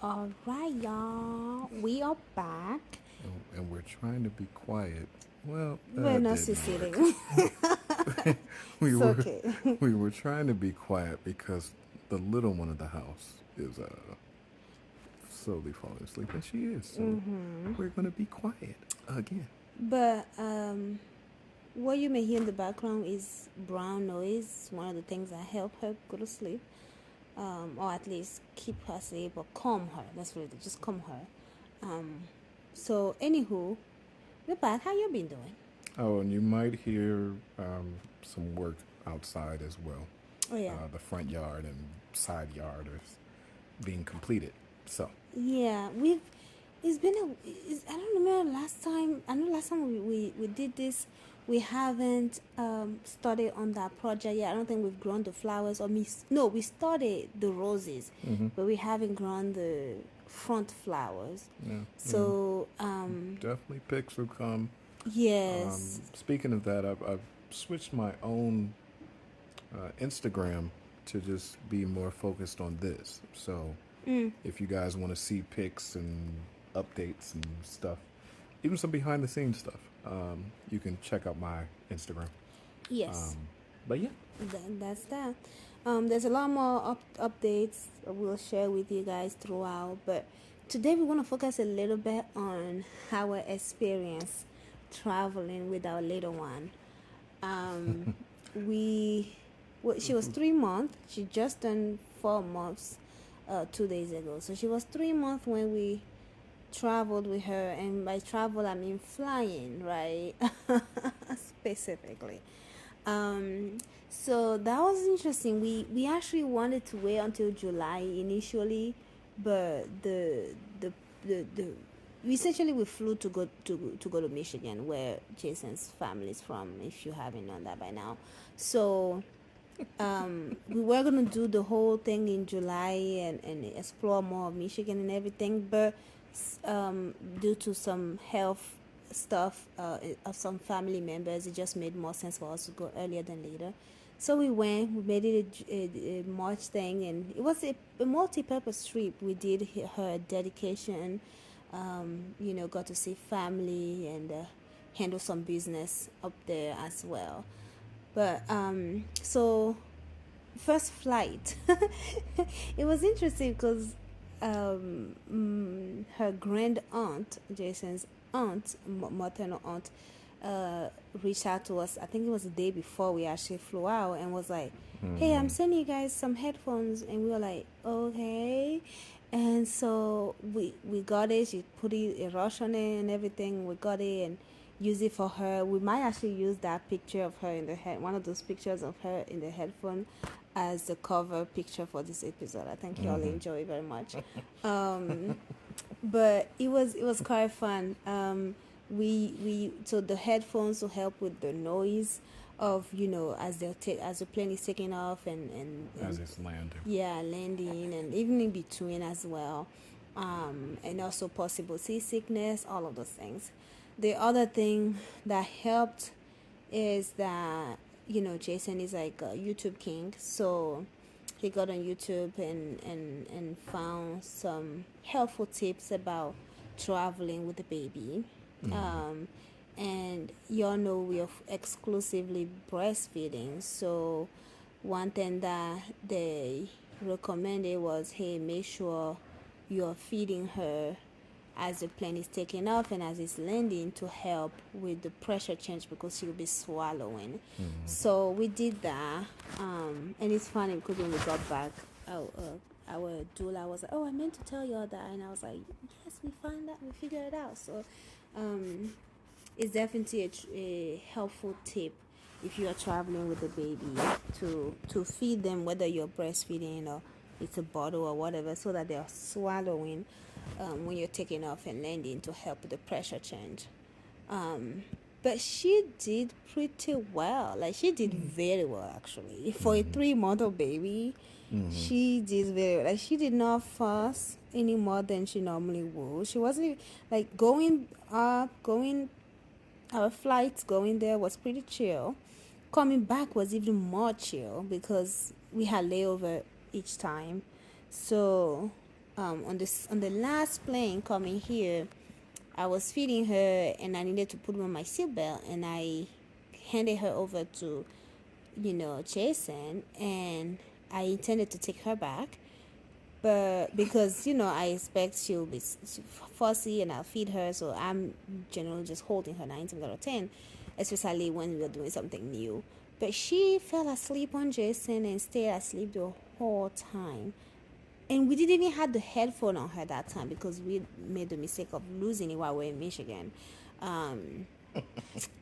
All right, y'all. We are back. And we're trying to be quiet. Well, We're that not didn't work. succeeding. we It's were okay. we were trying to be quiet because the little one of the house is slowly falling asleep, and she is. So hmm we're gonna be quiet again. But what you may hear in the background is brown noise. One of the things that help her go to sleep, or at least keep her asleep or calm her. That's really just calm her. Um, so anywho, we're back. How you been doing? Oh, and you might hear some work outside as well. Oh yeah. The front yard and side yard is being completed. So Yeah, we've. It's been a. I don't remember last time. I know last time we did this. We haven't started on that project yet. I don't think we've grown the flowers or no. We started the roses, mm-hmm. but we haven't grown the front flowers. Yeah, yeah, So definitely pics will come. yes. Speaking of that, I've switched my own Instagram to just be more focused on this. So Mm, if you guys want to see pics and updates and stuff, even some behind the scenes stuff, you can check out my Instagram. yes. Um, but yeah, That's that. There's a lot more updates we'll share with you guys throughout, but today we want to focus a little bit on our experience traveling with our little one. Um, we, well, she was 3 months. She just turned 4 months 2 days ago. So she was 3 months when we traveled with her, and by travel I mean flying, right? Specifically. Um, so that was interesting. We actually wanted to wait until July initially, but the essentially we flew to go to Michigan, where Jason's family is from. If you haven't known that by now, so we were gonna do the whole thing in July and explore more of Michigan and everything, but due to some health stuff of some family members, it just made more sense for us to go earlier than later. So we went. We made it a March thing, and it was a multi-purpose trip. We did her dedication. Got to see family and handle some business up there as well. But so first flight, it was interesting because her grand aunt, Jason's aunt, maternal aunt, uh, reached out to us. I think it was the day before we actually flew out, and was like, "Hey, I'm mm-hmm. sending you guys some headphones," and we were like, "Okay." And so we got it. She put a rush on it and everything. We got it and use it for her. We might actually use that picture of her in the head, one of those pictures of her in the headphone, as the cover picture for this episode. I think y'all Mm-hmm. enjoy it very much. Um, but it was quite fun. We so the headphones will help with the noise of as the plane is taking off and As it's landing. yeah, landing and even in between as well, and also possible seasickness, all of those things. The other thing that helped is that Jason is like a YouTube king, so he got on YouTube and found some helpful tips about traveling with the baby. Mm-hmm. Um, and y'all know we are exclusively breastfeeding, so one thing that they recommended was, hey, make sure you're feeding her as the plane is taking off and as it's landing to help with the pressure change because she'll be swallowing. Mm-hmm. So we did that, and it's funny because when we got back, our doula was like, "Oh, I meant to tell you all that," and I was like, "Yes, we found that, we figured it out." So, it's definitely a helpful tip if you are traveling with a baby to feed them, whether you're breastfeeding or it's a bottle or whatever, so that they are swallowing when you're taking off and landing to help with the pressure change. Um, but she did pretty well. Like she did very well actually for a Mm-hmm. 3 month old baby. Mm-hmm. She did very well. Like she did not fuss any more than she normally would. She wasn't like going up, going. Our flights going there was pretty chill. Coming back was even more chill because we had layover each time. So On the last plane coming here, I was feeding her and I needed to put on my seatbelt, and I handed her over to Jason, and I intended to take her back, but because I expect she'll be fussy and I'll feed her, so I'm generally just holding her 9 times out of 10, especially when we're doing something new. But she fell asleep on Jason and stayed asleep the whole time. And we didn't even have the headphone on her that time because we made the mistake of losing it while we were in Michigan. Um,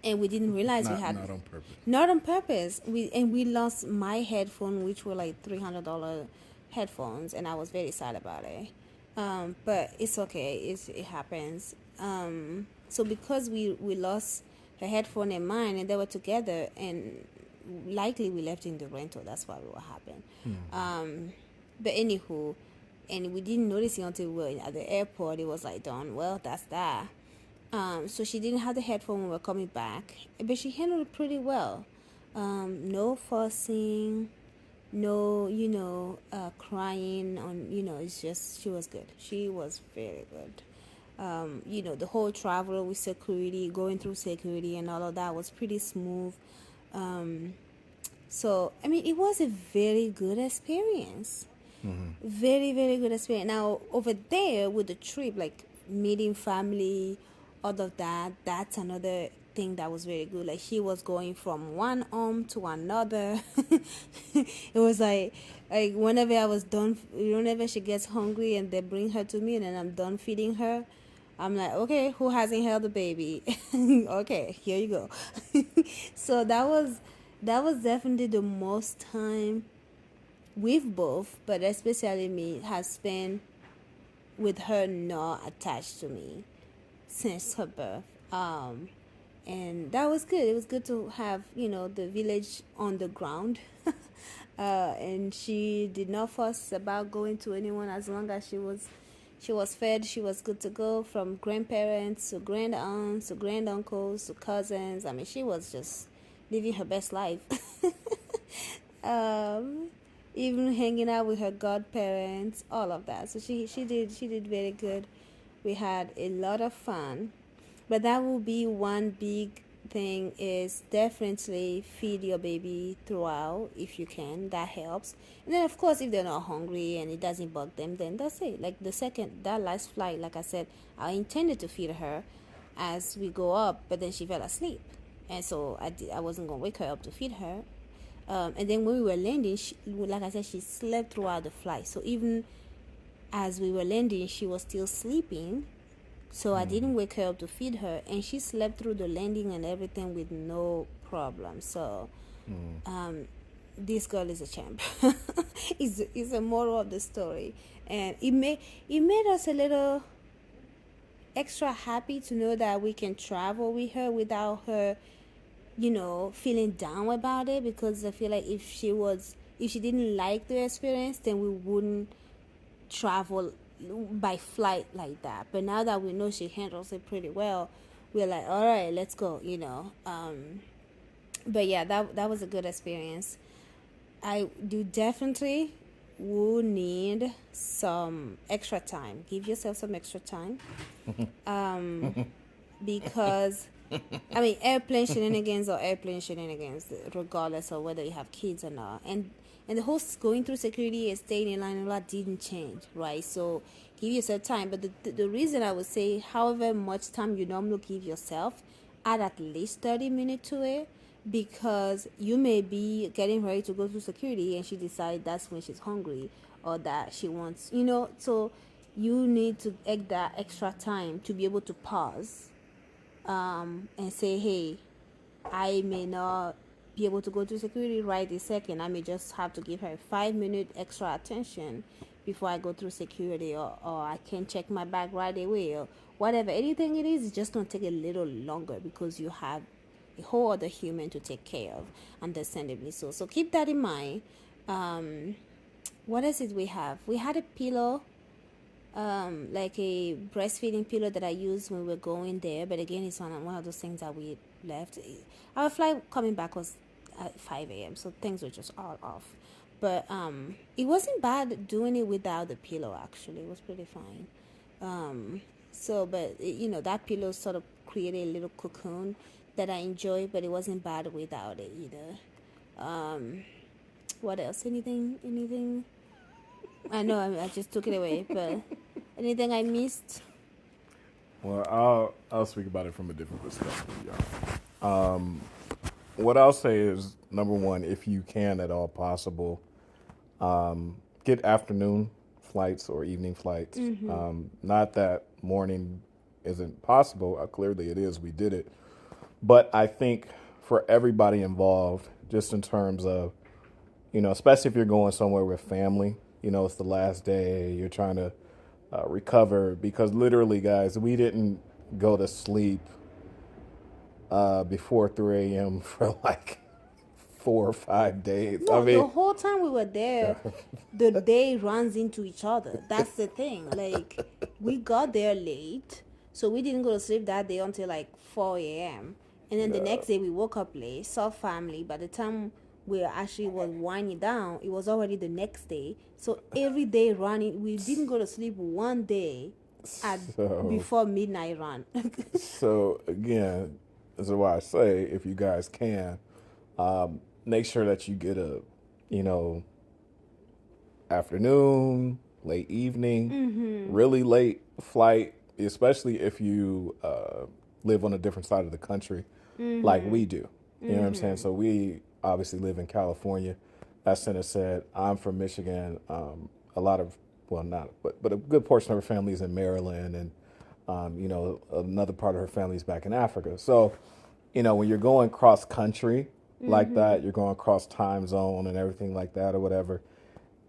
and we didn't realize we had not on purpose. Not on purpose. We lost my headphone, which were like $300 headphones, and I was very sad about it. But it's okay. It happens. So because we lost her headphone and mine, and they were together, and likely we left in the rental. That's why what happened. But anywho, and we didn't notice it until we were at the airport. It was like done. Well, that's that. So she didn't have the headphone when we were coming back, but she handled it pretty well. No fussing, no, crying on, it's just, she was good. She was very good. The whole travel with security, going through security and all of that was pretty smooth. So, I mean, it was a very good experience. Very, very good experience. Now, over there with the trip, like meeting family, all of that, that's another thing that was very good. Like she was going from one home to another. It was like whenever I was done, whenever she gets hungry and they bring her to me and then I'm done feeding her, I'm like, okay, who hasn't held the baby? Okay, here you go. So that was definitely the most time we've both, but especially me, has spent with her not attached to me since her birth. And that was good. It was good to have, the village on the ground. And she did not fuss about going to anyone as long as she was fed. She was good to go, from grandparents to grand aunts to grand uncles to cousins. I mean, she was just living her best life. um, Even hanging out with her godparents, all of that. So she did very good. We had a lot of fun, but that will be one big thing, is definitely feed your baby throughout if you can. That helps. And then of course, if they're not hungry and it doesn't bug them, then that's it. Like that last flight, like I said, I intended to feed her as we go up, but then she fell asleep, and so I wasn't gonna wake her up to feed her. And then when we were landing, like I said, she slept throughout the flight. So even as we were landing, she was still sleeping. So I didn't wake her up to feed her, and she slept through the landing and everything with no problem. So this girl is a champ. Is a moral of the story, and it made us a little extra happy to know that we can travel with her without her feeling down about it, because I feel like if she didn't like the experience, then we wouldn't travel by flight like that. But now that we know she handles it pretty well, we're like, all right, let's go. But yeah, that was a good experience. I do definitely will need some extra time. Give yourself some extra time. Because I mean, airplane shenanigans or airplane shenanigans, regardless of whether you have kids or not. And the whole going through security and staying in line and all that didn't change, right? So give yourself time. But the reason I would say, however much time you normally give yourself, add at least 30 minutes to it, because you may be getting ready to go through security and she decides that's when she's hungry or that she wants, so you need to take that extra time to be able to pause, and say, hey, I may not be able to go to security right this second. I may just have to give her 5 minute extra attention before I go through security, or I can check my bag right away, or whatever. Anything it is, it's just going to take a little longer because you have a whole other human to take care of, understandably so. So keep that in mind. What else did we have? We had a pillow, like a breastfeeding pillow that I used when we were going there. But again, it's one of those things that we left. Our flight coming back was at 5 a.m., so things were just all off. But it wasn't bad doing it without the pillow. Actually, it was pretty fine. So, but that pillow sort of created a little cocoon that I enjoy, but it wasn't bad without it either. What else? Anything? I know I just took it away, but anything I missed? Well, I'll speak about it from a different perspective, y'all. What I'll say is, number one, if you can at all possible, get afternoon flights or evening flights. Not that morning isn't possible. Clearly, it is. We did it, but I think for everybody involved, just in terms of, especially if you're going somewhere with family, it's the last day, you're trying to recover, because literally, guys, we didn't go to sleep before 3 a.m. for like 4 or 5 days. I No, the mean, whole time we were there, the day runs into each other. That's the thing. Like, we got there late, so we didn't go to sleep that day until like 4 a.m. And then the next day we woke up late, saw family. By the time we actually was winding down, it was already the next day. So every day running, we didn't go to sleep one day at so before midnight run. so again, this is why I say, if you guys can, make sure that you get a, you know, afternoon, late evening, really late flight, especially if you live on a different side of the country, like we do. You know what I'm saying? So we obviously live in California. As Senna said, I'm from Michigan. A lot of, well, not, but a good portion of her family is in Maryland, and another part of her family is back in Africa. So, when you're going cross country like that, you're going cross time zone and everything like that or whatever,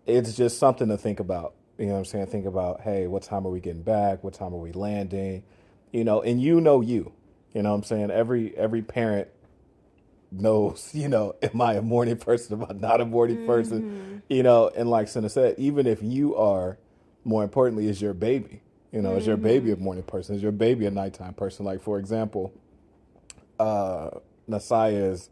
it's just something to think about. You know what I'm saying? Think about, hey, what time are we getting back? What time are we landing? And you know what I'm saying? Every parent knows, am I a morning person? Am I not a morning person? And like Senna said, even if you are, more importantly, is your baby. Is your baby a morning person? Is your baby a nighttime person? Like, for example, Nasaya is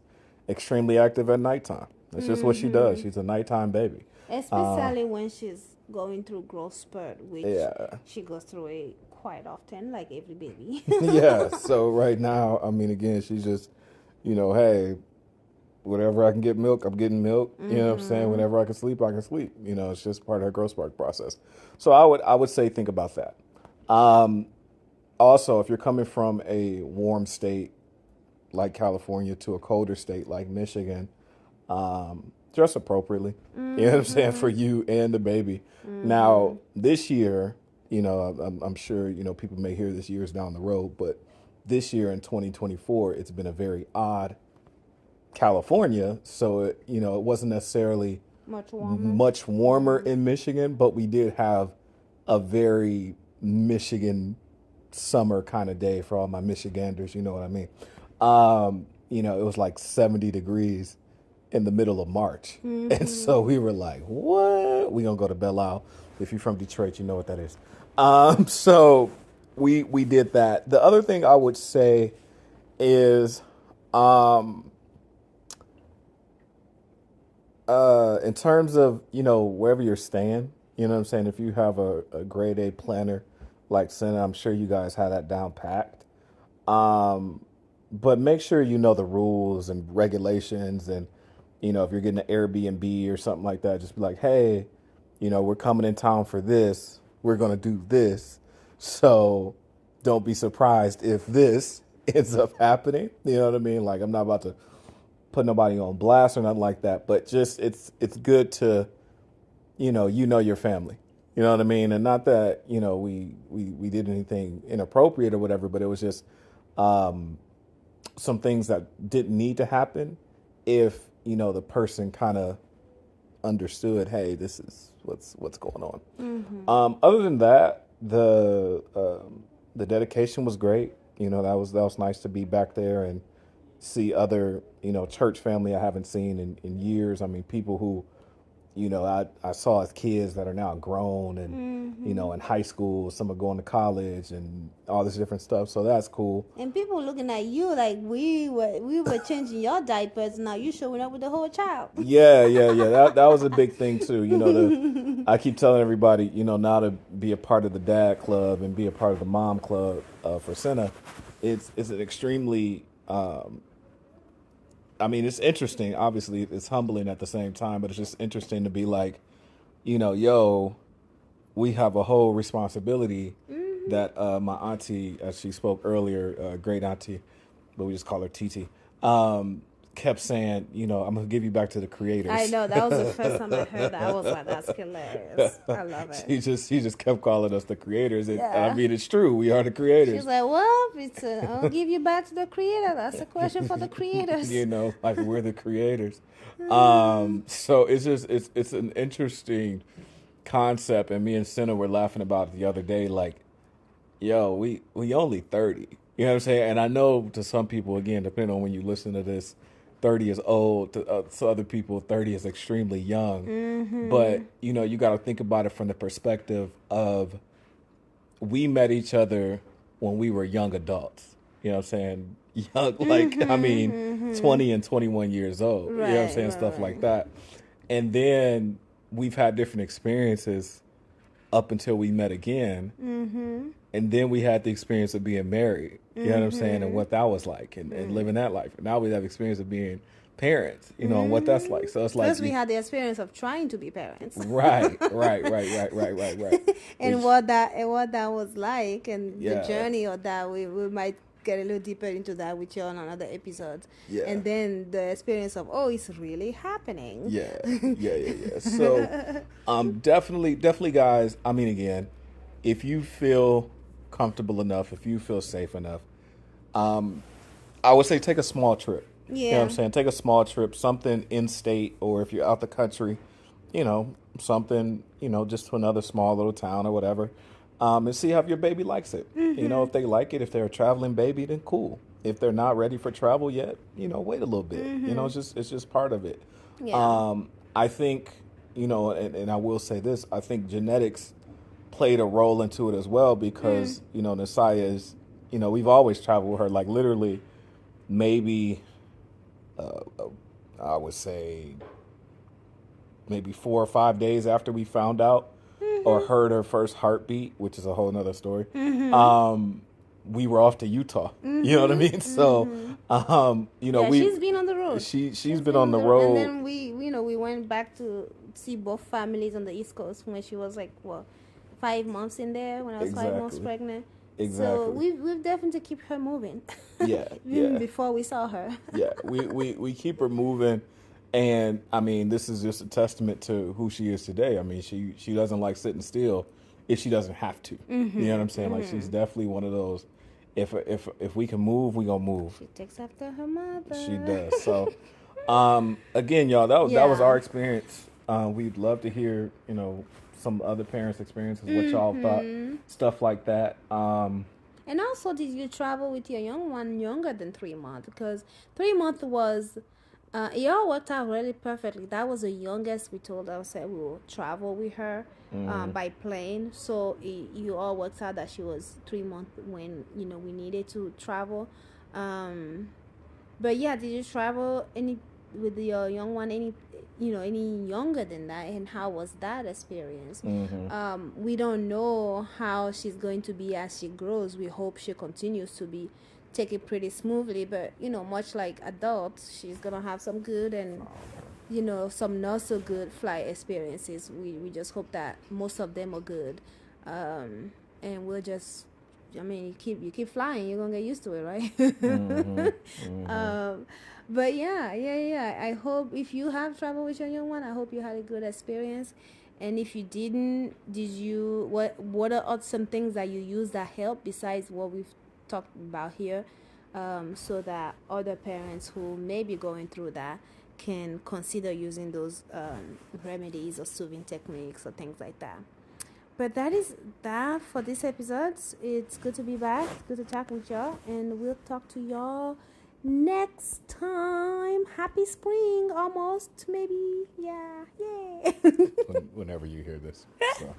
extremely active at nighttime. That's just what she does. She's a nighttime baby. Especially when she's going through growth spurt, which Yeah. she goes through it quite often, like every baby. Yeah. So right now, I mean, again, she's just, hey, whenever I can get milk, I'm getting milk. You know what I'm saying? Whenever I can sleep, I can sleep. It's just part of her growth spurt process. So I would say think about that. Also, if you're coming from a warm state like California to a colder state like Michigan, dress appropriately. You know what I'm saying? For you and the baby. Now, this year, I'm sure, people may hear this years down the road, but this year in 2024, it's been a very odd California. So, it wasn't necessarily much warmer in Michigan, but we did have a very Michigan summer kind of day for all my Michiganders. You know what I mean? It was like 70 degrees in the middle of March. And so we were like, what? We gonna go to Belle Isle. If you're from Detroit, you know what that is. So we did that. The other thing I would say is, in terms of, wherever you're staying, you know what I'm saying? If you have a grade A planner like Senna, I'm sure you guys have that down packed. But make sure you know the rules and regulations, and if you're getting an Airbnb or something like that, just be like, hey, we're coming in town for this. We're going to do this. So don't be surprised if this ends up happening. You know what I mean? Like, I'm not about to put nobody on blast or nothing like that, but just it's good to, your family. You know what I mean? And not that, we did anything inappropriate or whatever, but it was just some things that didn't need to happen if, the person kind of understood, hey, this is what's going on. Other than that, the dedication was great. That was nice to be back there and see other, church family I haven't seen in years. I mean, people who, I saw as kids that are now grown and, in high school, some are going to college and all this different stuff. So that's cool. And people looking at you like we were changing your diapers. Now you showing up with the whole child. Yeah, yeah, yeah. That was a big thing too. I keep telling everybody, now to be a part of the dad club and be a part of the mom club for Senna. It's an extremely it's interesting. Obviously, it's humbling at the same time, but it's just interesting to be like, yo, we have a whole responsibility that my auntie, as she spoke earlier, great auntie, but we just call her Titi, kept saying, I'm going to give you back to the creators. I know, that was the first time I heard that. I was like, that's hilarious. I love it. She just kept calling us the creators. And it's true. We are the creators. She's like, well, I'll give you back to the creator. That's a question for the creators. Like we're the creators. So it's an interesting concept. And me and Senna were laughing about it the other day. Like, yo, we only 30. You know what I'm saying? And I know to some people, again, depending on when you listen to this, 30 is old. To other people, 30 is extremely young. Mm-hmm. But, you got to think about it from the perspective of we met each other when we were young adults. You know what I'm saying? Young, like, 20 and 21 years old. Right, you know what I'm saying? Stuff like that. And then we've had different experiences up until we met again. Mm-hmm. And then we had the experience of being married. You know what I'm saying? And what that was like and living that life. And now we have the experience of being parents, and what that's like. So it's like... Plus we had the experience of trying to be parents. Right. And what that was like and the journey of that, we might get a little deeper into that with you on another episode. Yeah. And then the experience of, it's really happening. Yeah. So definitely guys, again, if you feel comfortable enough, if you feel safe enough, I would say take a small trip. Yeah. You know what I'm saying? Take a small trip, something in state, or if you're out the country, something, just to another small little town or whatever, and see how your baby likes it. Mm-hmm. If they like it, if they're a traveling baby, then cool. If they're not ready for travel yet, wait a little bit. Mm-hmm. It's just part of it. Yeah. I think, and I will say this, I think genetics played a role into it as well because, Nasaya is, we've always traveled with her, like literally maybe, I would say maybe 4 or 5 days after we found out or heard her first heartbeat, which is a whole nother story. We were off to Utah. You know what I mean? So, she's been on the road. She's been on the road. And then we went back to see both families on the East Coast when she was like, 5 months in there when I was 5 months pregnant. Exactly. So we've definitely keep her moving. Yeah. Even before we saw her. Yeah. We keep her moving. And this is just a testament to who she is today. She doesn't like sitting still if she doesn't have to. Mm-hmm. You know what I'm saying? Like she's definitely one of those. If we can move, we gonna move. She takes after her mother. She does. So, again, y'all, that was our experience. We'd love to hear, some other parents' experiences, what y'all thought, stuff like that. And also, did you travel with your young one younger than 3 months? Because 3 months was, it all worked out really perfectly. That was the youngest we told ourselves we will travel with her by plane. So you all worked out that she was 3 months when, we needed to travel. But yeah, did you travel with your young one any younger than that, and how was that experience? We don't know how she's going to be as she grows. We hope she continues to take it pretty smoothly, but much like adults, she's gonna have some good and some not so good flight experiences. We just hope that most of them are good, and we'll just you keep flying, you're gonna get used to it, right? But yeah. I hope if you have traveled with your young one, I hope you had a good experience. And if you didn't, what are some things that you use that help besides what we've talked about here, so that other parents who may be going through that can consider using those remedies or soothing techniques or things like that. But that is that for this episode. It's good to be back. It's good to talk with y'all, and we'll talk to y'all next time. Happy spring, almost, maybe. Yeah, yay. Whenever you hear this. So.